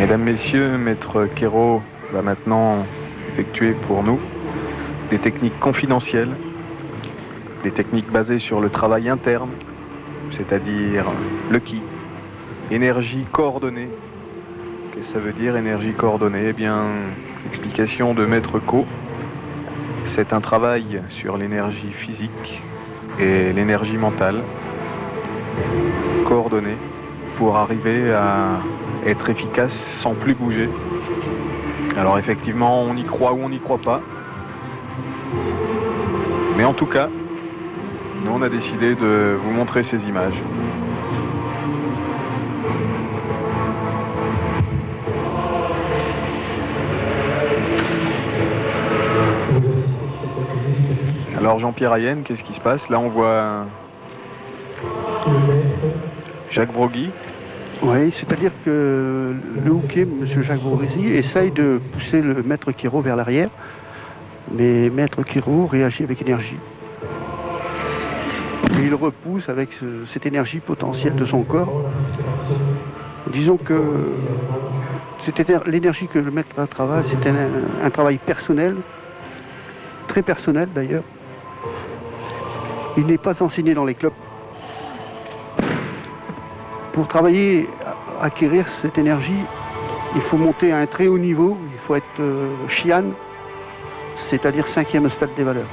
Mesdames, Messieurs, Maître Quérault va maintenant effectuer pour nous des techniques confidentielles, des techniques basées sur le travail interne, c'est-à-dire le ki, énergie coordonnée. Qu'est-ce que ça veut dire, énergie coordonnée? Eh bien, explication de Maître Co. C'est un travail sur l'énergie physique et l'énergie mentale, coordonnée, pour arriver à être efficace sans plus bouger. Alors effectivement, on y croit ou on n'y croit pas. Mais en tout cas, nous on a décidé de vous montrer ces images. Alors Jean-Pierre Ayenne, qu'est-ce qui se passe? Là on voit Jacques Brogui. Oui, c'est-à-dire que le hooké, M. Jacques Brogui, essaye de pousser le Maître Quérault vers l'arrière, mais Maître Quérault réagit avec énergie. Et il repousse avec cette énergie potentielle de son corps. Disons que l'énergie que le Maître travaille, c'est un travail personnel, très personnel d'ailleurs. Il n'est pas enseigné dans les clubs. Pour travailler, acquérir cette énergie, il faut monter à un très haut niveau, il faut être Shihan, c'est-à-dire 5e stade des valeurs.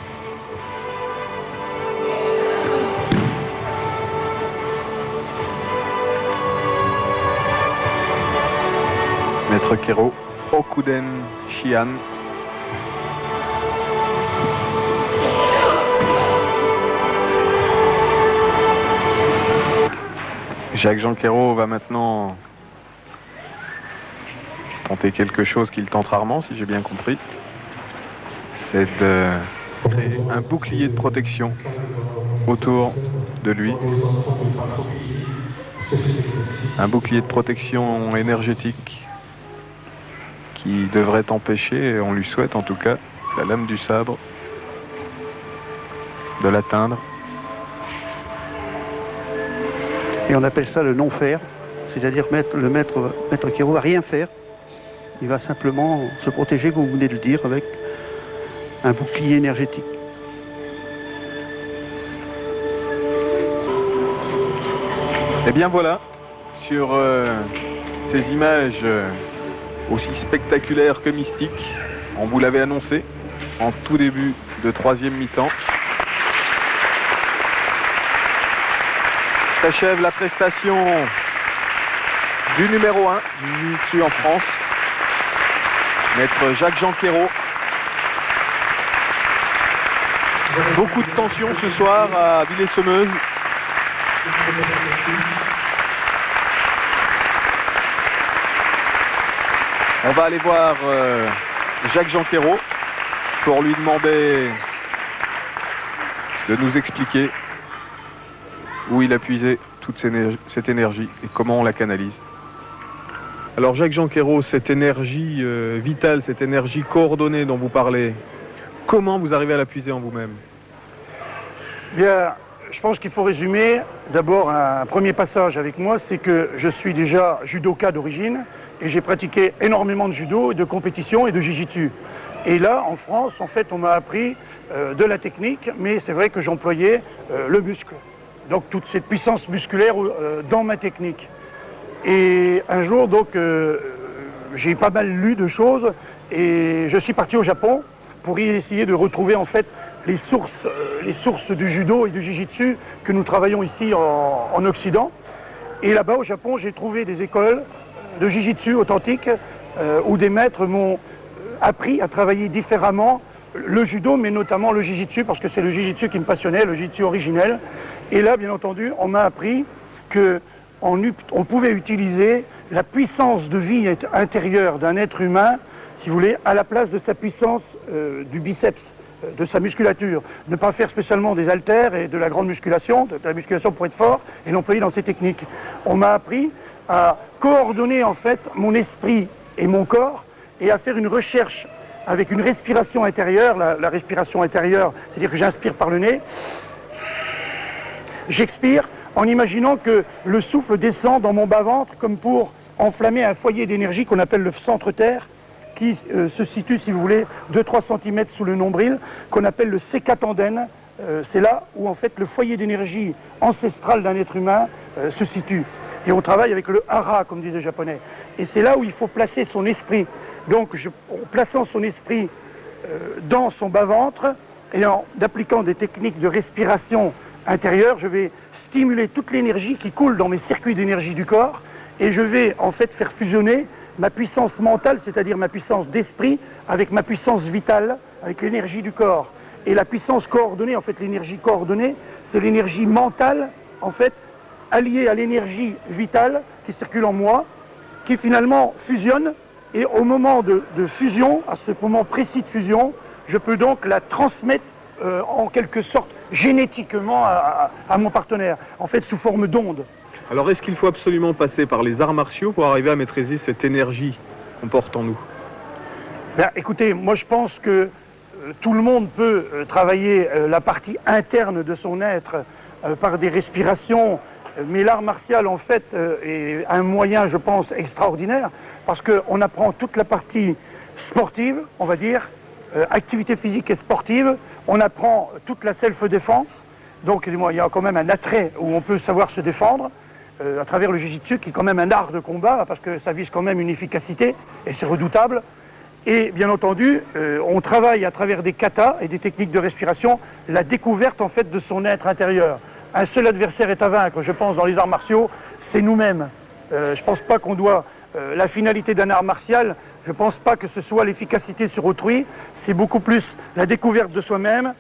Maître Quérault, Okuden Shihan. Jacques-Jean Quérault va maintenant tenter quelque chose qu'il tente rarement, si j'ai bien compris. C'est de créer un bouclier de protection autour de lui. Un bouclier de protection énergétique qui devrait empêcher, on lui souhaite en tout cas, la lame du sabre de l'atteindre. Et on appelle ça le non-faire, c'est-à-dire le maître Quérault va rien faire. Il va simplement se protéger, comme vous venez de le dire, avec un bouclier énergétique. Et bien voilà, sur ces images aussi spectaculaires que mystiques, on vous l'avait annoncé en tout début de 3e mi-temps. S'achève la prestation du numéro 1 du jiu-jitsu en France, Maître Jacques-Jean Quérault. Beaucoup de tension ce soir à Villers-Semeuse. On va aller voir Jacques-Jean Quérault pour lui demander de nous expliquer où il a puisé toute cette énergie et comment on la canalise. Alors Jacques-Jean Quérault, cette énergie vitale, cette énergie coordonnée dont vous parlez, comment vous arrivez à la puiser en vous-même? Bien, je pense qu'il faut résumer d'abord un premier passage avec moi, c'est que je suis déjà judoka d'origine et j'ai pratiqué énormément de judo, de compétition et de jiu-jitsu. Et là, en France, en fait, on m'a appris de la technique, mais c'est vrai que j'employais le muscle. Donc toute cette puissance musculaire dans ma technique. Et un jour, donc, j'ai pas mal lu de choses et je suis parti au Japon pour y essayer de retrouver en fait les sources du judo et du jiu-jitsu que nous travaillons ici en Occident. Et là-bas au Japon, j'ai trouvé des écoles de jiu-jitsu authentiques où des maîtres m'ont appris à travailler différemment le judo, mais notamment le jiu-jitsu, parce que c'est le jiu-jitsu qui me passionnait, le jiu-jitsu originel. Et là, bien entendu, on m'a appris qu'on pouvait utiliser la puissance de vie intérieure d'un être humain, si vous voulez, à la place de sa puissance du biceps, de sa musculature. Ne pas faire spécialement des haltères et de la grande musculation, de la musculation pour être fort, et l'employer dans ces techniques. On m'a appris à coordonner en fait mon esprit et mon corps et à faire une recherche avec une respiration intérieure. La respiration intérieure, c'est-à-dire que j'inspire par le nez, j'expire en imaginant que le souffle descend dans mon bas-ventre comme pour enflammer un foyer d'énergie qu'on appelle le centre-terre, qui se situe, si vous voulez, 2-3 cm sous le nombril, qu'on appelle le sécatandène. C'est là où, en fait, le foyer d'énergie ancestral d'un être humain se situe. Et on travaille avec le hara, comme disent les Japonais. Et c'est là où il faut placer son esprit. Donc, en plaçant son esprit dans son bas-ventre et en appliquant des techniques de respiration intérieure, je vais stimuler toute l'énergie qui coule dans mes circuits d'énergie du corps et je vais en fait faire fusionner ma puissance mentale, c'est-à-dire ma puissance d'esprit, avec ma puissance vitale, avec l'énergie du corps. Et la puissance coordonnée, en fait l'énergie coordonnée, c'est l'énergie mentale, en fait, alliée à l'énergie vitale qui circule en moi, qui finalement fusionne. Et au moment de fusion, à ce moment précis de fusion, je peux donc la transmettre en quelque sorte génétiquement à mon partenaire, en fait sous forme d'onde. Alors est-ce qu'il faut absolument passer par les arts martiaux pour arriver à maîtriser cette énergie qu'on porte en nous? Ben, écoutez, moi je pense que tout le monde peut travailler la partie interne de son être par des respirations, mais l'art martial en fait est un moyen, je pense, extraordinaire, parce qu'on apprend toute la partie sportive, on va dire, activité physique et sportive, on apprend toute la self-défense, donc il y a quand même un attrait où on peut savoir se défendre, à travers le jiu-jitsu, qui est quand même un art de combat, parce que ça vise quand même une efficacité, et c'est redoutable. Et bien entendu, on travaille à travers des katas et des techniques de respiration, la découverte en fait de son être intérieur. Un seul adversaire est à vaincre, je pense, dans les arts martiaux, c'est nous-mêmes. Je ne pense pas qu'on doit... la finalité d'un art martial, je ne pense pas que ce soit l'efficacité sur autrui, c'est beaucoup plus la découverte de soi-même,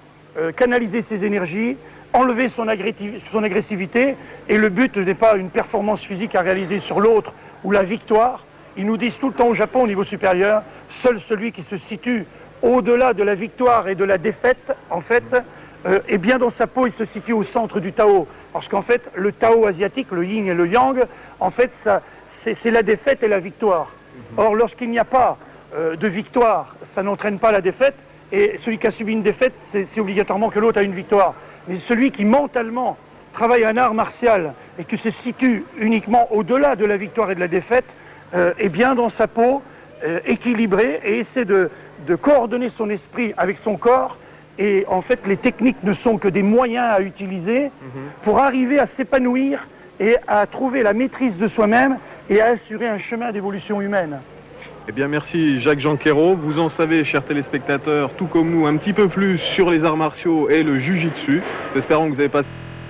canaliser ses énergies, enlever son agressivité, et le but n'est pas une performance physique à réaliser sur l'autre ou la victoire. Ils nous disent tout le temps au Japon, au niveau supérieur, seul celui qui se situe au-delà de la victoire et de la défaite, en fait, est bien dans sa peau, il se situe au centre du Tao. Parce qu'en fait, le Tao asiatique, le yin et le yang, en fait, c'est la défaite et la victoire. Or, lorsqu'il n'y a pas de victoire, ça n'entraîne pas la défaite, et celui qui a subi une défaite, c'est obligatoirement que l'autre a une victoire. Mais celui qui mentalement travaille un art martial et qui se situe uniquement au-delà de la victoire et de la défaite, est bien dans sa peau, équilibré, et essaie de coordonner son esprit avec son corps. Et en fait, les techniques ne sont que des moyens à utiliser pour arriver à s'épanouir et à trouver la maîtrise de soi-même et à assurer un chemin d'évolution humaine. Eh bien merci Jacques Janquero, vous en savez chers téléspectateurs, tout comme nous, un petit peu plus sur les arts martiaux et le jiu-jitsu. Espérons que vous avez passé